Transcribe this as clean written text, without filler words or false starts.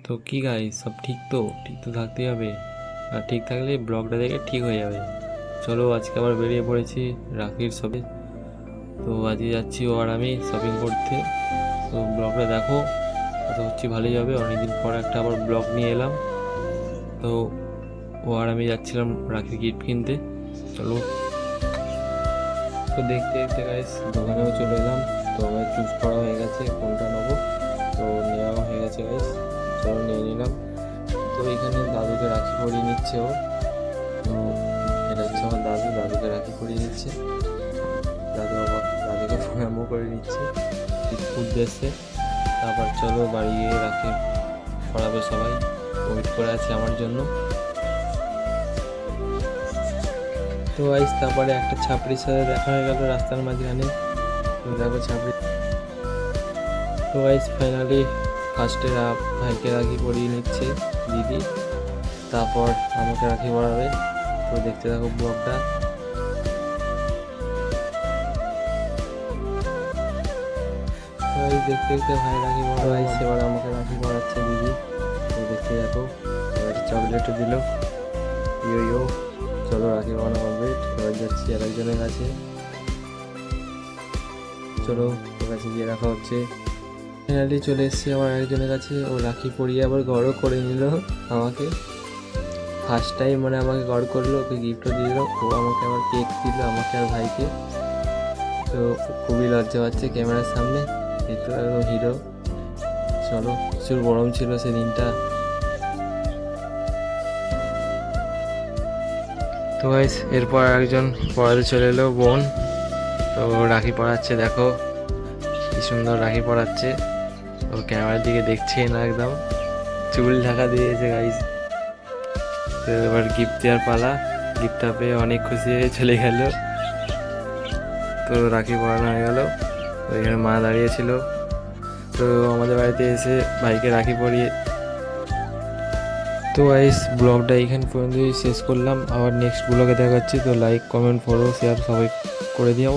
তো কি গাইস, সব ঠিক তো? ঠিক তো থাকতেই হবে, আর ঠিক থাকলে ব্লগটা দেখে ঠিক হয়ে যাবে। চলো আজকে আবার বেরিয়ে পড়েছি রাখির শপে। তো আজকে যাচ্ছি ও আর আমি শপিং করতে। তো ব্লগটা দেখো, আশা করছি ভালোই হবে। অনেকদিন পর একটা আবার ব্লগ নিয়ে এলাম। তো ও আর আমি যাচ্ছিলাম রাখির গিফট কিনতে। চলো, তো দেখতে দেখতে গাইস দোকানেও চলে এলাম। তো আমার চুজ করা হয়ে গেছে কোনটা নেবো, তো নেওয়া হয়ে গেছে গাইস। চলো নিয়ে নিলাম। তো এখানে দাদুকে রাখি পরিয়ে নিচ্ছে ও। তো এটা হচ্ছে আমার দাদু, দাদুকে রাখি পরিয়ে নিচ্ছে। দাদু আবার দাদুকে প্রণামও করে নিচ্ছে উদ্দেশ্যে। তারপর চলো বাড়ি গিয়ে রাখি পড়াবে, সবাই ওয়েট করে আছে আমার জন্য। তো আইস তারপরে একটা ছাপড়ির সাথে দেখা হয়ে গেল রাস্তার মাঝখানে। তো দেখো ছাপড়ি। তো আইস ফাইনালি ফার্স্টে ভাইকে রাখি পরিয়ে নিচ্ছে দিদি, তারপর আমাকে রাখি পরাবে। তো দেখতে থাকো ব্লগটা। দেখতে দেখতে ভাই রাখি পরা আইসে, এবার আমাকে রাখি পরাচ্ছে দিদি। তো দেখতে দেখো, এবার চকলেটও দিল। ইয়ো ইয়ো, চলো রাখি পরানো কমপ্লিট। এবার যাচ্ছি আরেকজনের কাছে। চলো ওর কাছে গিয়ে রাখা হচ্ছে। ফাইনালি চলে এসেছি আমার আরেকজনের কাছে। ও রাখি পরিয়ে আবার গড়ও করে নিল আমাকে। ফার্স্ট টাইম মানে আমাকে গড় করলো, ওকে গিফটও দিয়ে দিল। ও আমাকে আবার কেক দিল, আমাকে আর ভাইকে। তো খুবই লজ্জা পাচ্ছে ক্যামেরার সামনে, এই তো একদম হিরো। চলো, প্রচুর গরম ছিল সেদিনটা। তো গাইস এরপর একজন পড়াতে চলে এলো, বোন। তো রাখি পড়াচ্ছে, দেখো কি সুন্দর রাখি পড়াচ্ছে। ও ক্যামেরার দিকে দেখছেই না, একদম চুল ঢাকা দিয়েছে গাইস। তো এবার গিফট দেওয়ার পালা। গিফটটা পেয়ে অনেক খুশি হয়ে চলে গেল। তো রাখি পরানো হয়ে গেল। তো এখানে মা দাঁড়িয়েছিল। তো আমাদের বাড়িতে এসে ভাইকে রাখি পরিয়ে। তো গাইস ব্লগটা এইখান পর্যন্তই শেষ করলাম। আবার নেক্সট ব্লগে দেখা হচ্ছে। তো লাইক, কমেন্ট, ফলো, শেয়ার সবাই করে দিও।